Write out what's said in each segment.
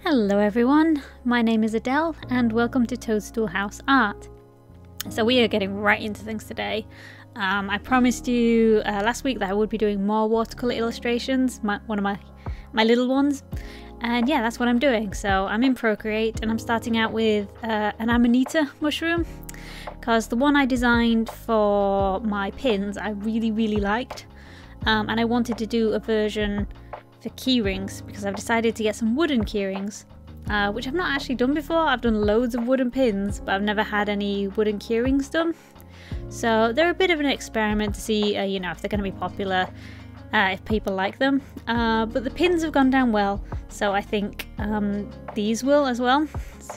Hello everyone, my name is Adele and welcome to Toadstool House Art. So we are getting right into things today. I promised you last week that I would be doing more watercolour illustrations, one of my little ones. And yeah, that's what I'm doing. So I'm in Procreate and I'm starting out with an Amanita mushroom, because the one I designed for my pins I really liked. And I wanted to do a version for keyrings because I've decided to get some wooden keyrings, which I've not actually done before. I've done loads of wooden pins, but I've never had any wooden keyrings done. So they're a bit of an experiment to see, if they're going to be popular, if people like them. But the pins have gone down well, so I think these will as well.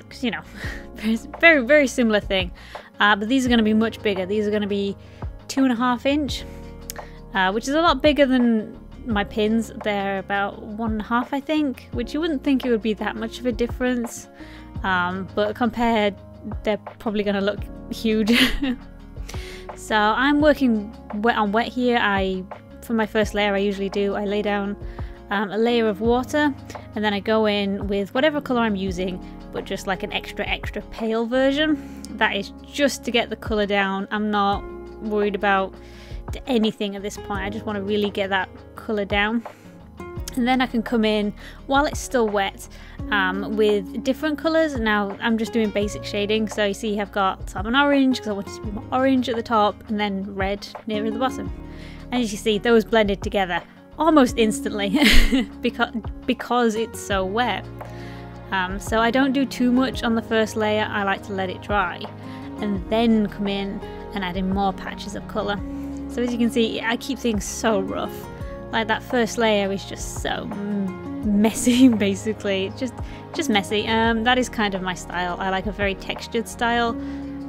Because, very similar thing. But these are going to be much bigger. These are going to be 2.5 inch, which is a lot bigger than my pins. They're about 1.5, I think, which you wouldn't think it would be that much of a difference, but compared, they're probably going to look huge. So I'm working wet on wet here. For my first layer, I usually lay down a layer of water, and then I go in with whatever colour I'm using, but just like an extra pale version. That is just to get the colour down. I'm not worried about anything at this point. I just want to really get that colour down, and then I can come in while it's still wet with different colours. Now I'm just doing basic shading, so you see I've got salmon orange because I want it to be more orange at the top, and then red near the bottom. And as you see, those blended together almost instantly because it's so wet. So I don't do too much on the first layer. I like to let it dry and then come in and add in more patches of colour. So as you can see, I keep things so rough. Like that first layer is just so messy, basically. It's just messy. That is kind of my style. I like a very textured style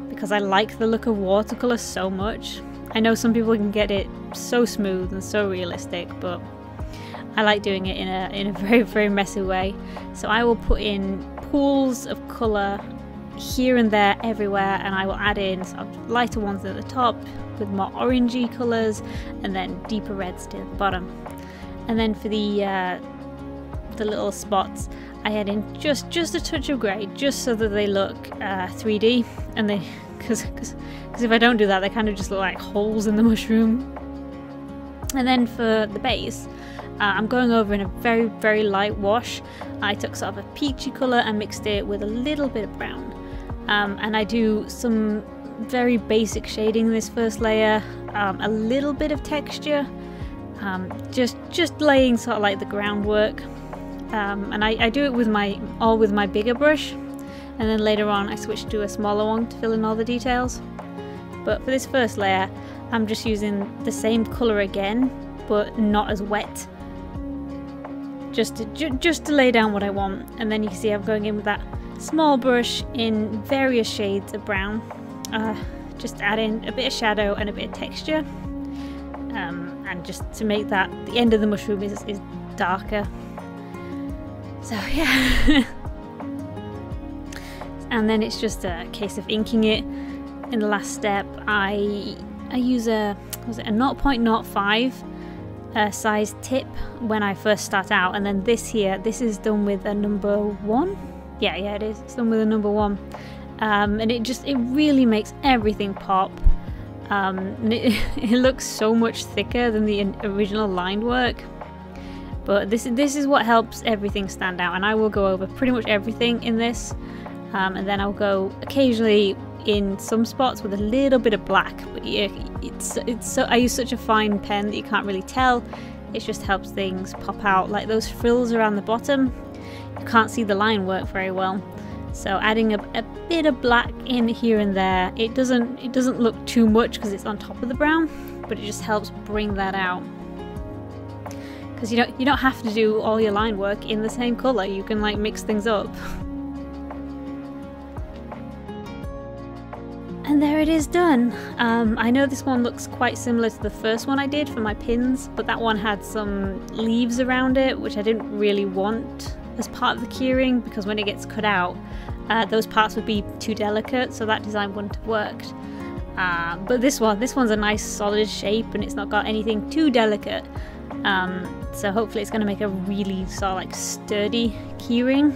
because I like the look of watercolour so much. I know some people can get it so smooth and so realistic, but I like doing it in a very messy way. So I will put in pools of colour here and there everywhere, and I will add in sort of lighter ones at the top with more orangey colours, and then deeper reds to the bottom. And then for the little spots, I add in just a touch of grey, just so that they look 3D, and because if I don't do that, they kind of just look like holes in the mushroom. And then for the base, I'm going over in a very light wash. I took sort of a peachy colour and mixed it with a little bit of brown. And I do some very basic shading in this first layer, a little bit of texture, just laying sort of like the groundwork. And I do it with my bigger brush, and then later on I switch to a smaller one to fill in all the details. But for this first layer, I'm just using the same colour again, but not as wet, just to lay down what I want. And then you can see I'm going in with that small brush in various shades of brown, just add in a bit of shadow and a bit of texture, and just to make that the end of the mushroom is darker. So yeah. And then it's just a case of inking it. In the last step, I use a 0.05 size tip when I first start out, and then this is done with a number 1. Yeah, it is. It's done with a number 1, and it really makes everything pop. And it looks so much thicker than the original lined work. But this is what helps everything stand out, and I will go over pretty much everything in this, and then I'll go occasionally in some spots with a little bit of black. But yeah, I use such a fine pen that you can't really tell. It just helps things pop out, like those frills around the bottom. You can't see the line work very well, so adding a bit of black in here and there, it doesn't look too much because it's on top of the brown, but it just helps bring that out. Because you don't have to do all your line work in the same colour. You can like mix things up. And there it is done. I know this one looks quite similar to the first one I did for my pins, but that one had some leaves around it, which I didn't really want as part of the keyring, because when it gets cut out, those parts would be too delicate, so that design wouldn't have worked. But this one's a nice solid shape, and it's not got anything too delicate. So hopefully it's going to make a really sort of like sturdy keyring.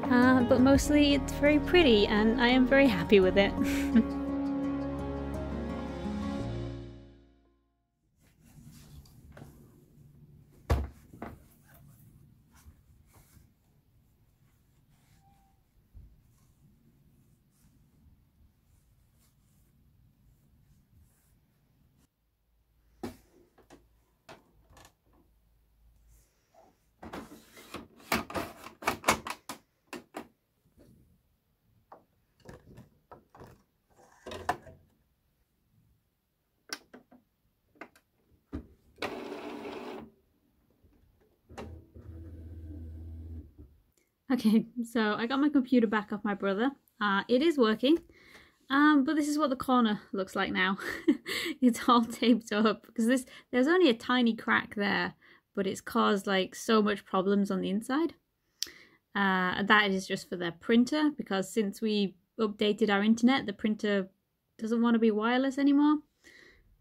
but mostly it's very pretty and I am very happy with it. Okay, so I got my computer back off my brother. It is working, but this is what the corner looks like now. It's all taped up because there's only a tiny crack there, but it's caused like so much problems on the inside. That is just for the printer, because since we updated our internet, the printer doesn't want to be wireless anymore.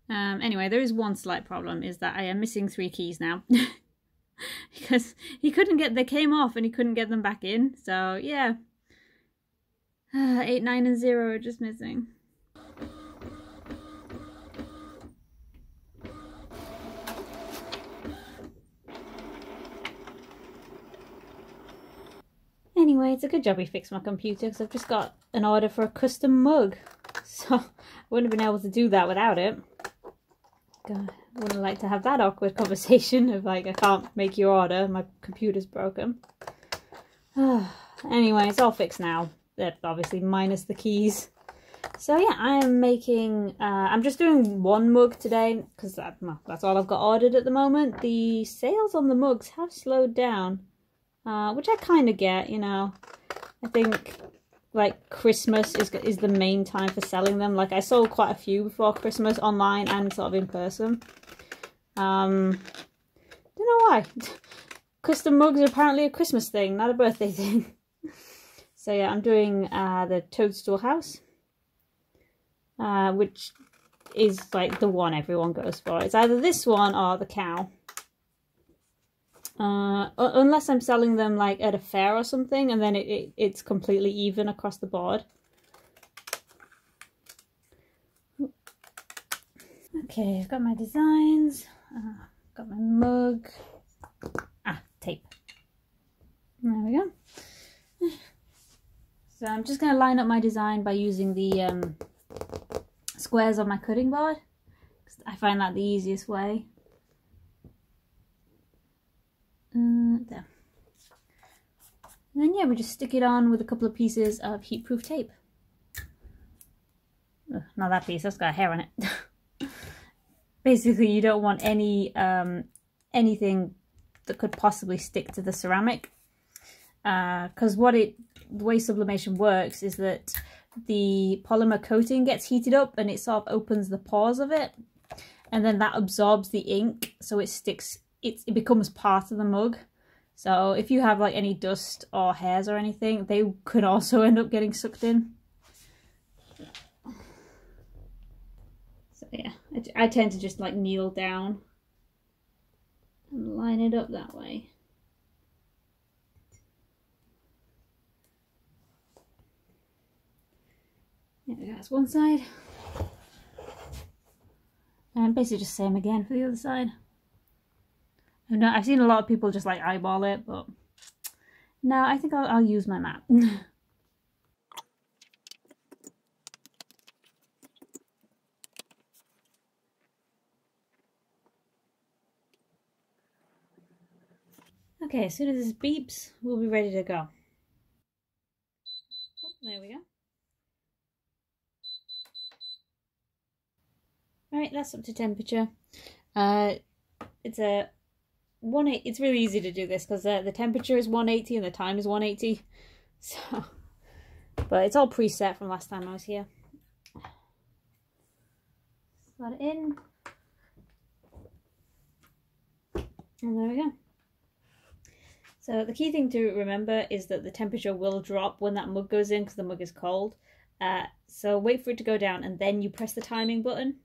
Anyway, there is one slight problem, is that I am missing 3 keys now. Because they came off and he couldn't get them back in. So yeah, 8, 9 and 0 are just missing. Anyway, it's a good job he fixed my computer, because I've just got an order for a custom mug. So I wouldn't have been able to do that without it. God, I wouldn't like to have that awkward conversation of like, I can't make your order, my computer's broken. Anyway, it's all fixed now. Obviously minus the keys. So yeah, I am making, I'm just doing 1 mug today, because that's all I've got ordered at the moment. The sales on the mugs have slowed down, which I kind of get, you know. I think like Christmas is the main time for selling them. Like I sold quite a few before Christmas online and sort of in person. Don't know why. Custom mugs are apparently a Christmas thing, not a birthday thing. So yeah, I'm doing the Toadstool house, which is like the one everyone goes for. It's either this one or the cow. Unless I'm selling them like at a fair or something, and then it's completely even across the board. Okay, I've got my designs, got my mug, tape. There we go. So I'm just going to line up my design by using the squares on my cutting board, because I find that the easiest way. There. And then yeah, we just stick it on with a couple of pieces of heat-proof tape. Ugh, not that piece, that's got a hair on it. Basically, you don't want any anything that could possibly stick to the ceramic, because the way sublimation works is that the polymer coating gets heated up and it sort of opens the pores of it, and then that absorbs the ink, so it sticks. It becomes part of the mug. So if you have like any dust or hairs or anything, they could also end up getting sucked in. So yeah, I tend to just like kneel down and line it up that way. Yeah, that's one side. And basically just same again for the other side. I've seen a lot of people just like eyeball it, but no, I think I'll use my map. Okay, as soon as this beeps, we'll be ready to go. Oh, there we go. Alright, that's up to temperature. It's really easy to do this because the temperature is 180 and the time is 180. So, but it's all preset from last time I was here. Slot it in. And there we go. So the key thing to remember is that the temperature will drop when that mug goes in, because the mug is cold. So wait for it to go down and then you press the timing button.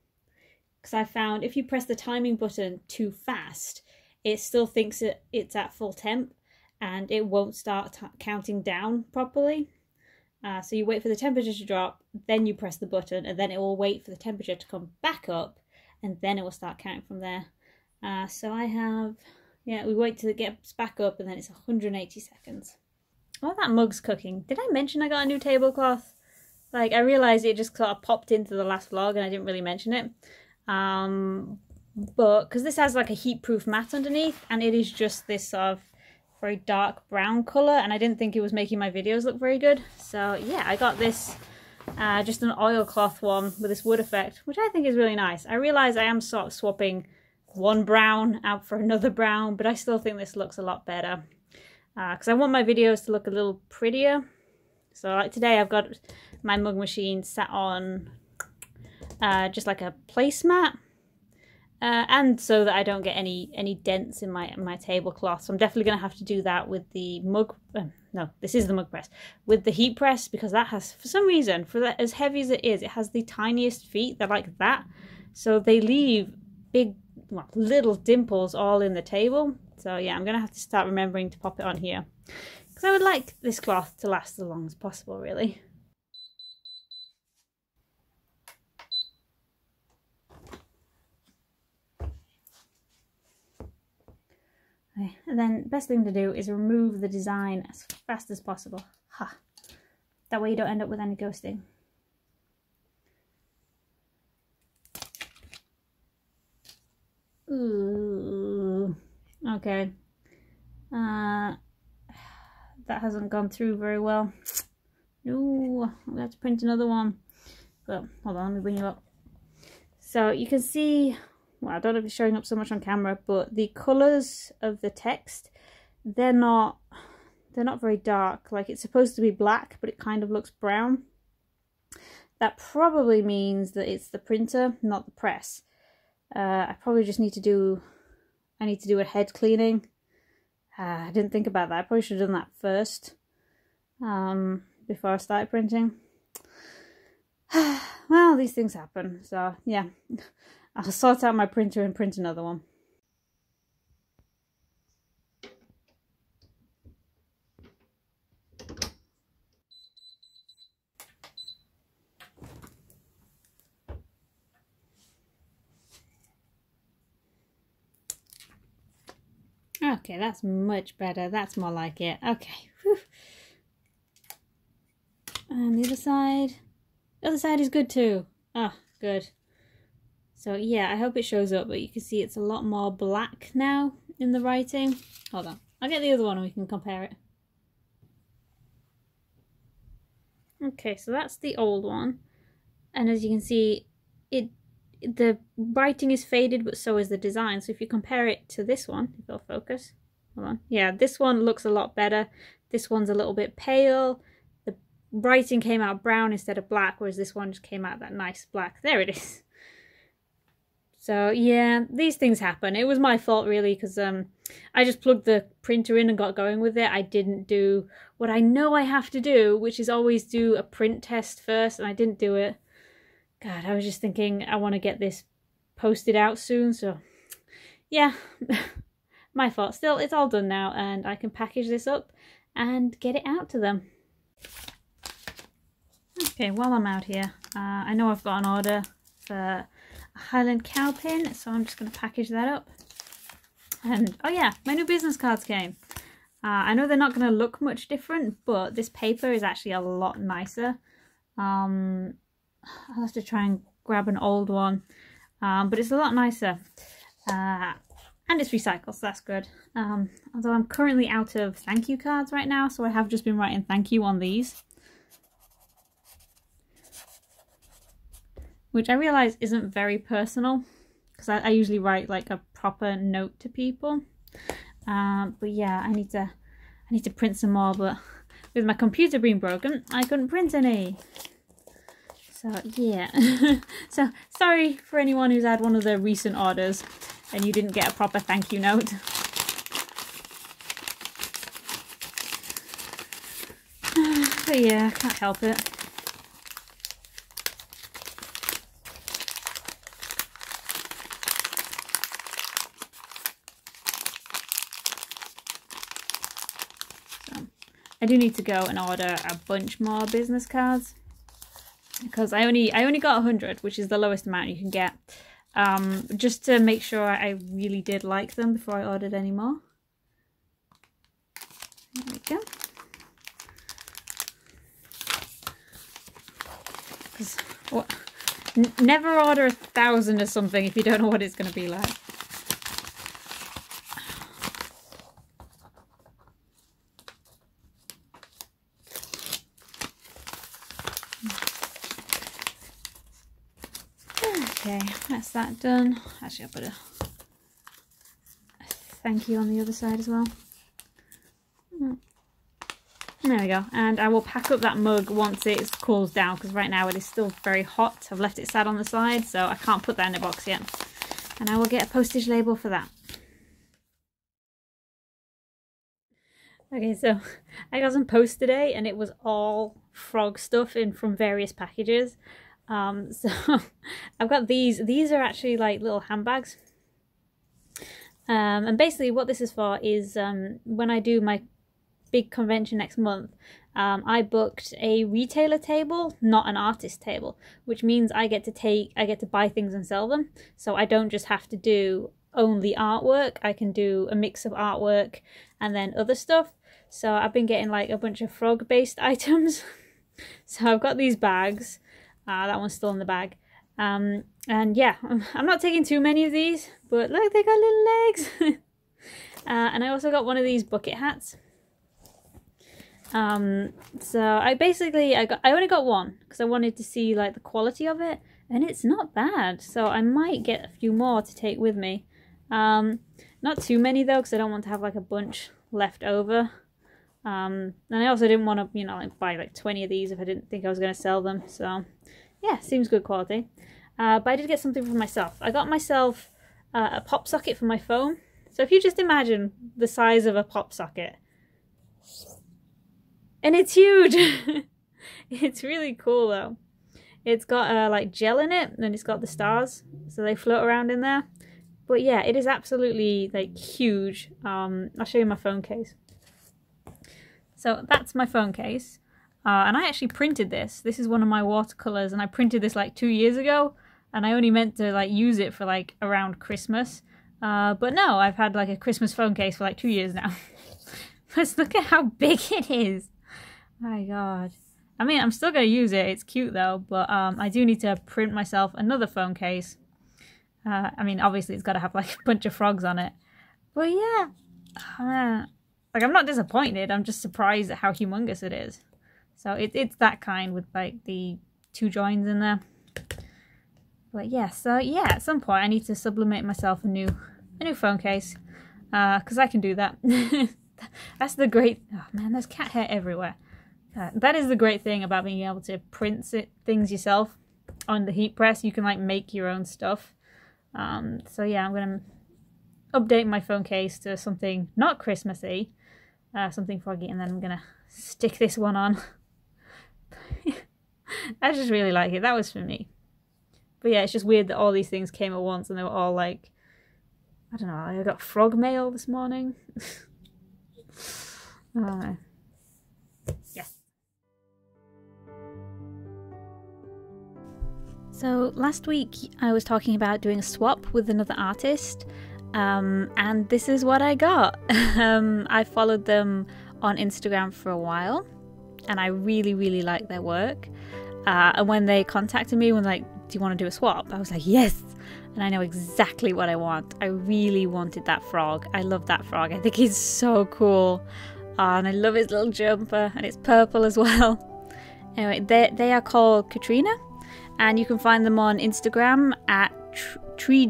Because I found if you press the timing button too fast, it still thinks it's at full temp, and it won't start counting down properly. So you wait for the temperature to drop, then you press the button, and then it will wait for the temperature to come back up, and then it will start counting from there. So I have, yeah, we wait till it gets back up, and then it's 180 seconds. Oh, that mug's cooking. Did I mention I got a new tablecloth? Like, I realised it just sort of popped into the last vlog, and I didn't really mention it. But, because this has like a heat-proof mat underneath, and it is just this sort of very dark brown colour, and I didn't think it was making my videos look very good. So yeah, I got this, just an oilcloth one with this wood effect, which I think is really nice. I realise I am sort of swapping one brown out for another brown, but I still think this looks a lot better. Because I want my videos to look a little prettier. So like today I've got my mug machine sat on just like a placemat. And so that I don't get any dents in my tablecloth. So I'm definitely going to have to do that with the mug. No, this is the mug press. With the heat press, because that has, for some reason, for that, as heavy as it has the tiniest feet. They're like that. So they leave big, well, little dimples all in the table. So yeah, I'm going to have to start remembering to pop it on here. Because I would like this cloth to last as long as possible, really. Okay, and then best thing to do is remove the design as fast as possible. Ha! That way you don't end up with any ghosting. Ooh. Okay. That hasn't gone through very well. No, I'm gonna have to print another one. But hold on, let me bring you up. So you can see, well, I don't know if it's showing up so much on camera, but the colours of the text, they're not very dark. Like, it's supposed to be black, but it kind of looks brown. That probably means that it's the printer, not the press. I probably just need to do, a head cleaning. I didn't think about that. I probably should have done that first, before I started printing. Well, these things happen, so yeah. I'll sort out my printer and print another one. Okay, that's much better. That's more like it. Okay. Whew. And the other side. The other side is good too. Ah, good. So yeah, I hope it shows up, but you can see it's a lot more black now in the writing. Hold on. I'll get the other one and we can compare it. Okay, so that's the old one. And as you can see, the writing is faded, but so is the design. So if you compare it to this one, if it'll focus. Hold on. Yeah, this one looks a lot better. This one's a little bit pale. The writing came out brown instead of black, whereas this one just came out that nice black. There it is. So yeah, these things happen. It was my fault really, because I just plugged the printer in and got going with it. I didn't do what I know I have to do, which is always do a print test first, and I didn't do it. God, I was just thinking I want to get this posted out soon, so yeah, my fault. Still, it's all done now, and I can package this up and get it out to them. Okay, while I'm out here, I know I've got an order for a Highland cow pin, so I'm just going to package that up. And oh yeah, my new business cards came. I know they're not going to look much different, but this paper is actually a lot nicer. I'll have to try and grab an old one, but it's a lot nicer. And it's recycled, so that's good. Although I'm currently out of thank you cards right now, so I have just been writing thank you on these. Which I realise isn't very personal, because I usually write like a proper note to people. But yeah, I need to print some more, but with my computer being broken, I couldn't print any. So yeah. So sorry for anyone who's had one of the recent orders and you didn't get a proper thank you note. But yeah, I can't help it. I do need to go and order a bunch more business cards, because I only got 100, which is the lowest amount you can get, just to make sure I really did like them before I ordered any more. There we go. Because never order 1,000 or something if you don't know what it's going to be like. Okay, that's that done. Actually, I'll put a thank you on the other side as well. There we go. And I will pack up that mug once it cools down, because right now it is still very hot. I've left it sat on the side, so I can't put that in a box yet. And I will get a postage label for that. Okay, so I got some post today, and it was all frog stuff from various packages. So I've got these. These are actually like little handbags. And basically what this is for is when I do my big convention next month, I booked a retailer table, not an artist table, which means I get to buy things and sell them. So I don't just have to do only artwork. I can do a mix of artwork and then other stuff. So I've been getting like a bunch of frog based items. So I've got these bags. That one's still in the bag. And yeah, I'm not taking too many of these, but look, they got little legs. And I also got one of these bucket hats. So I only got one because I wanted to see like the quality of it, and it's not bad. So I might get a few more to take with me. Not too many though, because I don't want to have like a bunch left over. And I also didn't want to, like buy like 20 of these if I didn't think I was going to sell them. So yeah, seems good quality. But I did get something for myself. I got myself a pop socket for my phone. So if you just imagine the size of a pop socket. And it's huge. It's really cool though. It's got like gel in it, and it's got the stars, so they float around in there. But yeah, it is absolutely like huge. I'll show you my phone case. So that's my phone case. And I actually printed this. This is one of my watercolours, and I printed this like 2 years ago, and I only meant to like use it for like around Christmas. But no, I've had like a Christmas phone case for like 2 years now. Let's look at how big it is. My God. I mean, I'm still going to use it. It's cute though, but I do need to print myself another phone case. I mean, obviously it's got to have like a bunch of frogs on it. But yeah, like I'm not disappointed. I'm just surprised at how humongous it is. So it's that kind with like the 2 joins in there. But yeah, so yeah, at some point I need to sublimate myself a new phone case, because I can do that. That's the great, oh man, there's cat hair everywhere. That is the great thing about being able to print things yourself on the heat press. You can like make your own stuff. So yeah, I'm gonna update my phone case to something not Christmassy, something froggy, and then I'm gonna stick this one on. I just really like it. That was for me. But yeah, it's just weird that all these things came at once, and they were all like, I don't know, I got frog mail this morning. Yes. So last week I was talking about doing a swap with another artist, and this is what I got. I followed them on Instagram for a while, and I really like their work. And when they contacted me, when like, do you want to do a swap? I was like, yes. And I know exactly what I want. I really wanted that frog. I love that frog. I think he's so cool. And I love his little jumper, and it's purple as well. Anyway, they are called Katrina, and you can find them on Instagram at Treen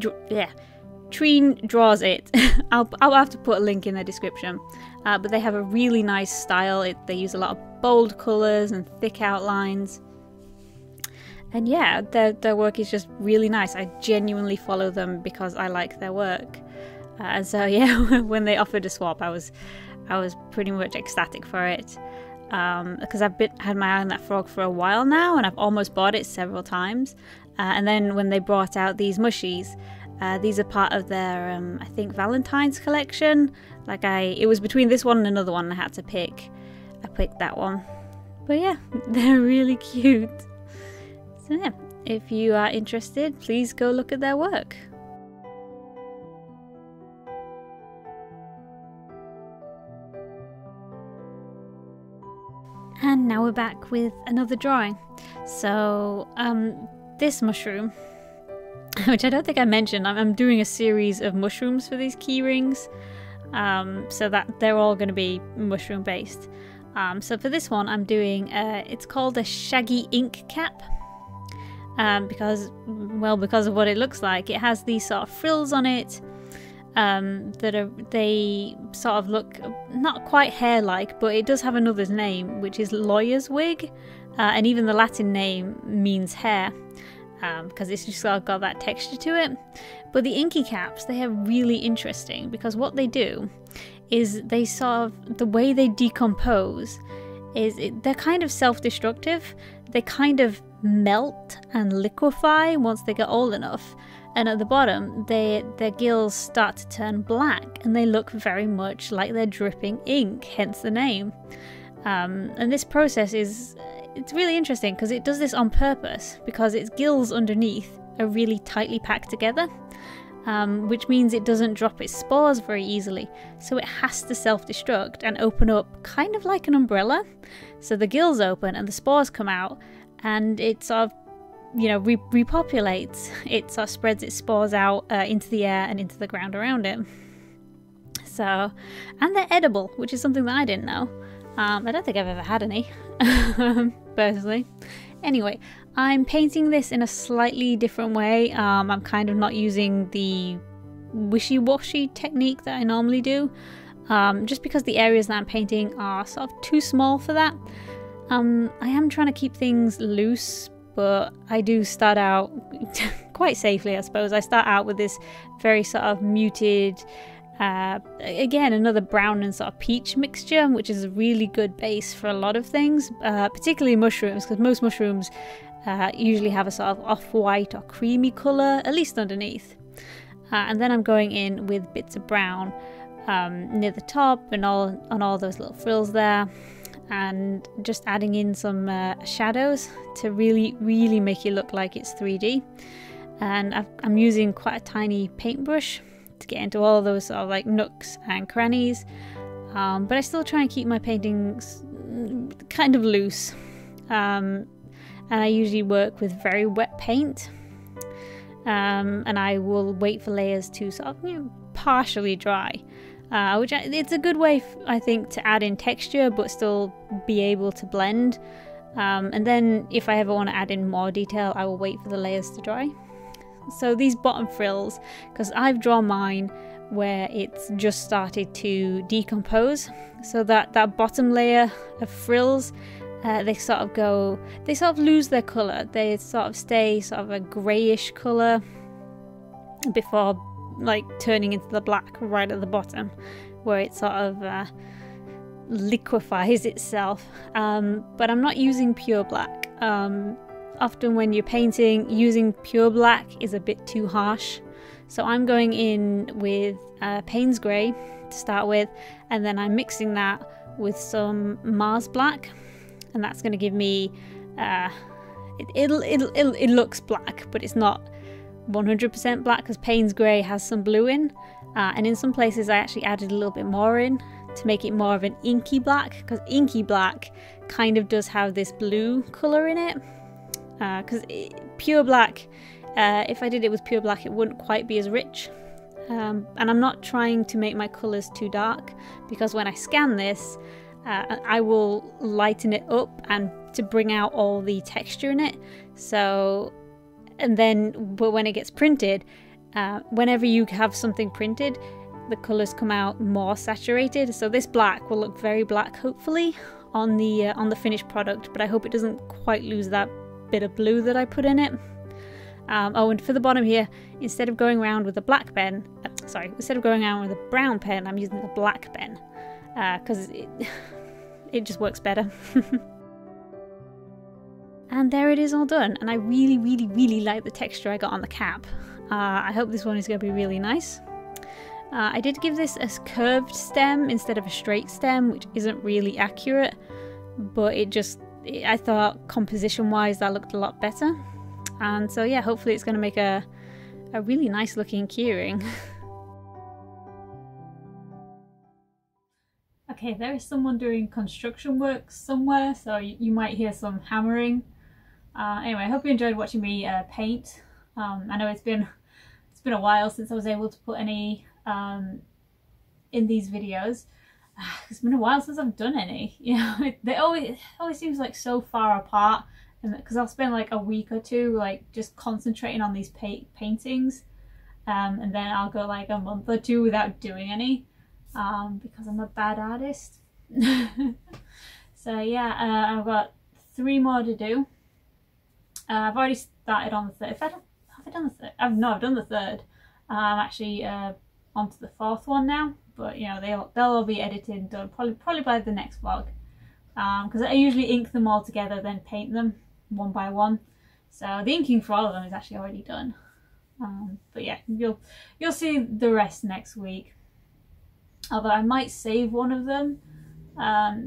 Draws It. I'll have to put a link in the description. But they have a really nice style. They use a lot of bold colours and thick outlines. And yeah, their work is just really nice. I genuinely follow them because I like their work. And so yeah, when they offered a swap, I was pretty much ecstatic for it. Because I've had my eye on that frog for a while now, and I've almost bought it several times. And then when they brought out these mushies, these are part of their, I think, Valentine's collection. Like it was between this one and another one I had to pick. I picked that one. But yeah, they're really cute. So yeah, if you are interested, please go look at their work. And now we're back with another drawing. So this mushroom, which I don't think I mentioned, I'm doing a series of mushrooms for these key rings, so that they're all going to be mushroom based. So for this one I'm doing, it's called a shaggy ink cap, because of what it looks like. It has these sort of frills on it, they sort of look not quite hair-like, but it does have another name, which is lawyer's wig, and even the Latin name means hair, because it's just sort of got that texture to it. But the inky caps, they are really interesting, because what they do is they sort of, the way they decompose is they're kind of self-destructive. They kind of melt and liquefy once they get old enough, and at the bottom their gills start to turn black and they look very much like they're dripping ink, hence the name. And this process it's really interesting because it does this on purpose, because its gills underneath are really tightly packed together, which means it doesn't drop its spores very easily, so it has to self-destruct and open up kind of like an umbrella. So the gills open and the spores come out, and it sort of, you know, repopulates. It sort of spreads its spores out into the air and into the ground around it. So, and they're edible, which is something that I didn't know. I don't think I've ever had any, personally. Anyway, I'm painting this in a slightly different way. I'm kind of not using the wishy-washy technique that I normally do, just because the areas that I'm painting are sort of too small for that. I am trying to keep things loose, but I do start out quite safely, I suppose. I start out with this very sort of muted, again, another brown and sort of peach mixture, which is a really good base for a lot of things, particularly mushrooms, because most mushrooms usually have a sort of off-white or creamy colour, at least underneath. And then I'm going in with bits of brown near the top and on all those little frills there, and just adding in some shadows to really make it look like it's 3D. And I'm using quite a tiny paintbrush to get into all those sort of like nooks and crannies, but I still try and keep my paintings kind of loose, and I usually work with very wet paint, and I will wait for layers to sort of, you know, partially dry, which it's a good way, I think, to add in texture but still be able to blend, and then if I ever want to add in more detail, I will wait for the layers to dry. So these bottom frills, because I've drawn mine where it's just started to decompose, so that bottom layer of frills, they sort of lose their colour. They sort of stay sort of a greyish colour before like turning into the black right at the bottom, where it sort of liquefies itself. But I'm not using pure black. Often when you're painting, using pure black is a bit too harsh. So I'm going in with Payne's Grey to start with, and then I'm mixing that with some Mars Black, and that's going to give me, it looks black, but it's not 100% black, because Payne's Grey has some blue in, and in some places I actually added a little bit more in to make it more of an inky black, because inky black kind of does have this blue colour in it. Because pure black, if I did it with pure black, it wouldn't quite be as rich. And I'm not trying to make my colours too dark, because when I scan this, I will lighten it up and to bring out all the texture in it. So, and then, but when it gets printed, whenever you have something printed, the colours come out more saturated. So this black will look very black, hopefully, on the finished product. But I hope it doesn't quite lose that bit of blue that I put in it. Oh, and for the bottom here, instead of going around with a black pen, instead of going around with a brown pen, I'm using the black pen, because it just works better. And there it is, all done, and I really like the texture I got on the cap. I hope this one is going to be really nice. I did give this a curved stem instead of a straight stem, which isn't really accurate. but I thought composition wise that looked a lot better. And so yeah, hopefully it's going to make a really nice looking keyring. Okay, there is someone doing construction work somewhere, so you might hear some hammering. Anyway, I hope you enjoyed watching me paint. I know it's been a while since I was able to put any in these videos. It's been a while since I've done any. You know, they always seems like so far apart, and because I'll spend like a week or two like just concentrating on these paintings, and then I'll go like a month or two without doing any, because I'm a bad artist. So yeah, I've got 3 more to do. I've already started on the third. Have I done the third? No, I've done the third. I'm actually onto the 4th one now, but you know they'll all be edited and done probably by the next vlog, because I usually ink them all together, then paint them one by one. So the inking for all of them is actually already done. But yeah, you'll see the rest next week. Although I might save one of them,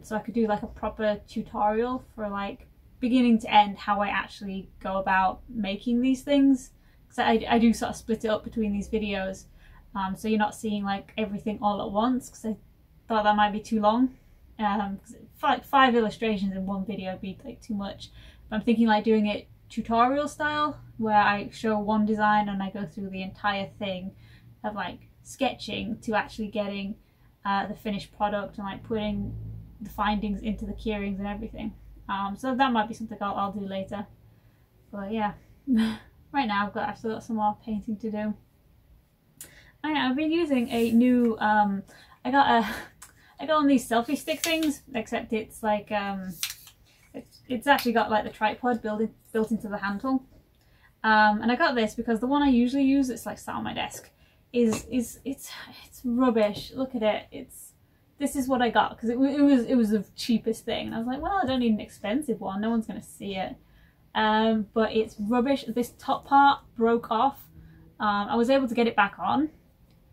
so I could do like a proper tutorial for like beginning to end how I actually go about making these things. So I do sort of split it up between these videos, so you're not seeing like everything all at once, because I thought that might be too long. Cause like 5 illustrations in one video would be like too much. But I'm thinking like doing it tutorial style, where I show one design and I go through the entire thing of like sketching to actually getting the finished product and like putting the findings into the keyrings and everything. So that might be something I'll do later. But yeah. Right now I've still got some more painting to do. Oh yeah, I've been using a new I got one of these selfie stick things, except it's like it's actually got like the tripod built into the handle. And I got this because the one I usually use, it's like sat on my desk, it's rubbish. Look at it. This is what I got because it was the cheapest thing, and I was like, well, I don't need an expensive one, no one's gonna see it. But it's rubbish. This top part broke off. I was able to get it back on,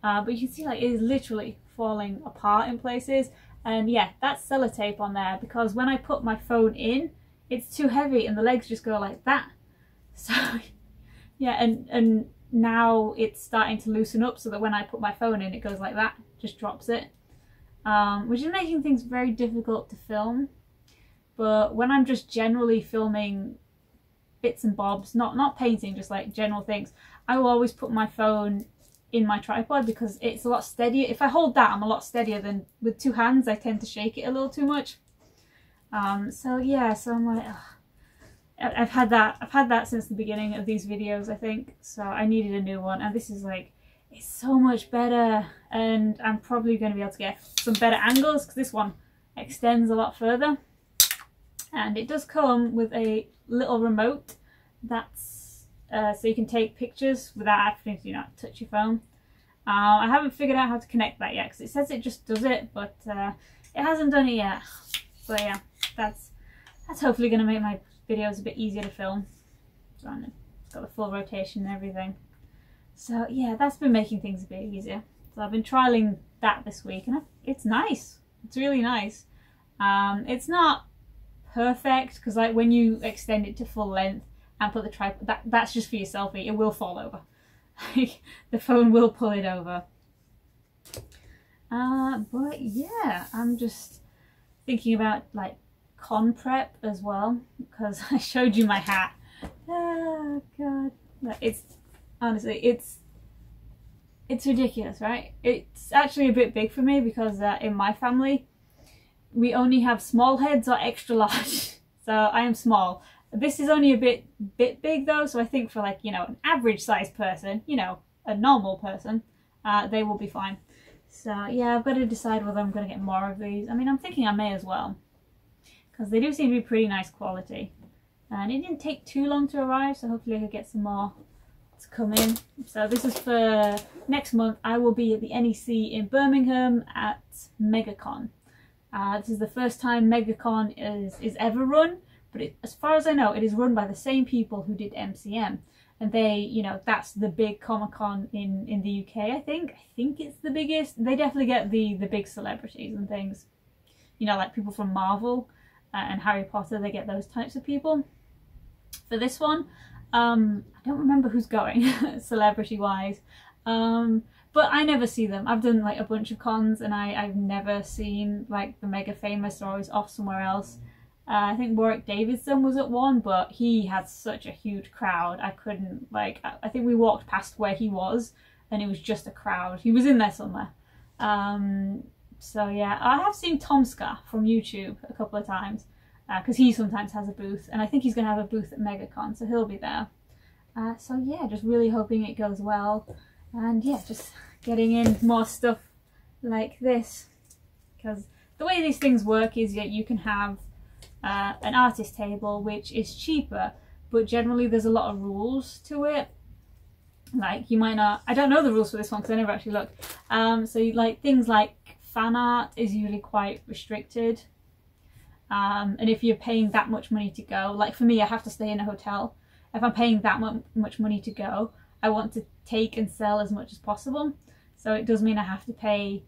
but you can see like it is literally falling apart in places. And yeah, that's sellotape on there, because when I put my phone in, it's too heavy and the legs just go like that. So yeah, and now it's starting to loosen up so that when I put my phone in, it goes like that, just drops it, which is making things very difficult to film. But when I'm just generally filming bits and bobs, not painting, just like general things, I will always put my phone in my tripod because it's a lot steadier. If I hold that, I'm a lot steadier than with 2 hands. I tend to shake it a little too much. So yeah, so I'm like, ugh. I've had that since the beginning of these videos, I think. So I needed a new one, and this is like, it's so much better, and I'm probably going to be able to get some better angles because this one extends a lot further. And it does come with a little remote that's so you can take pictures without having to, you know, touch your phone. I haven't figured out how to connect that yet because it says it just does it, but it hasn't done it yet. So yeah, that's hopefully going to make my videos a bit easier to film. So it's got the full rotation and everything. So yeah, that's been making things a bit easier. So I've been trialing that this week, and it's nice. It's really nice. It's not perfect because like when you extend it to full length and put the tripod, that's just for your selfie, it will fall over. The phone will pull it over. But yeah, I'm just thinking about like con prep as well, because I showed you my hat. Oh god, it's honestly it's ridiculous, right? It's actually a bit big for me because in my family we only have small heads or extra large. So I am small. This is only a bit big though, so I think for like, you know, an average sized person, you know, a normal person, they will be fine. So yeah, I've got to decide whether I'm going to get more of these. I mean, I'm thinking I may as well, because they do seem to be pretty nice quality. And it didn't take too long to arrive, so hopefully I could get some more to come in. So this is for next month. I will be at the NEC in Birmingham at MegaCon. This is the first time MegaCon is ever run, but as far as I know, it is run by the same people who did MCM. And they, you know, that's the big Comic-Con in the UK, I think. I think it's the biggest. They definitely get the big celebrities and things. You know, like people from Marvel. and Harry Potter, they get those types of people. For this one, I don't remember who's going celebrity wise, but I never see them. I've done like a bunch of cons and I've never seen like the mega famous. They're always off somewhere else. I think Warwick Davidson was at one, but he had such a huge crowd. I couldn't, like, I think we walked past where he was and it was just a crowd. He was in there somewhere. So yeah, I have seen Tomska from YouTube a couple of times because he sometimes has a booth, and I think he's going to have a booth at MegaCon, so he'll be there. So yeah, just really hoping it goes well, and yeah, just getting in more stuff like this, because the way these things work is that you can have an artist table which is cheaper, but generally there's a lot of rules to it. Like you might not, I don't know the rules for this one because I never actually looked. So like things like fan art is usually quite restricted. And if you're paying that much money to go, like for me, I have to stay in a hotel. If I'm paying that much money to go, I want to take and sell as much as possible. So it does mean I have to pay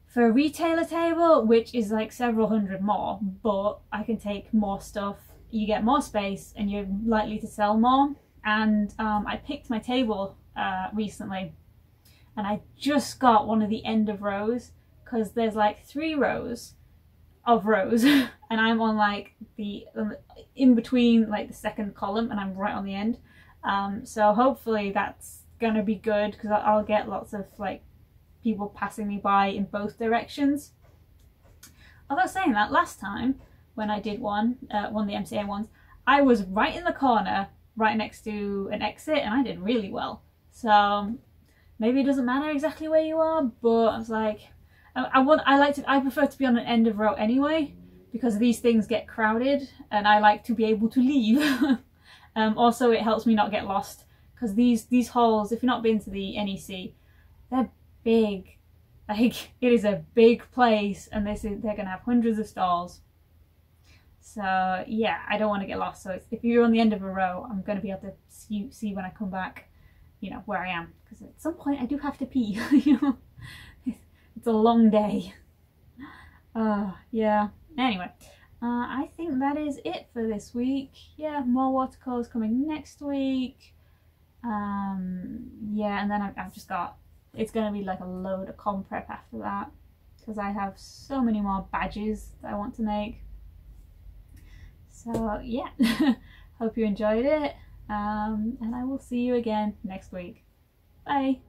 for a retailer table, which is like several hundred more, but I can take more stuff, you get more space and you're likely to sell more. And I picked my table recently, and I just got one of the end of rows because there's like 3 rows of rows and I'm on like the in between like the second column and I'm right on the end. So hopefully that's gonna be good because I'll get lots of like people passing me by in both directions. Although saying that, last time when I did one of the MCA ones, I was right in the corner, right next to an exit, and I did really well. So maybe it doesn't matter exactly where you are, but I was like, I prefer to be on an end of row anyway, because these things get crowded and I like to be able to leave. Also it helps me not get lost, because these halls, if you've not been to the NEC, they're big. Like it is a big place, and they're gonna have hundreds of stalls. So yeah, I don't want to get lost. So if you're on the end of a row, I'm going to be able to see when I come back, you know, where I am. Because at some point I do have to pee, you know. It's a long day. Yeah. Anyway, I think that is it for this week. Yeah, more watercolours coming next week. Yeah, and then I've just got, it's going to be like a load of con prep after that, because I have so many more badges that I want to make. So yeah, hope you enjoyed it, and I will see you again next week. Bye!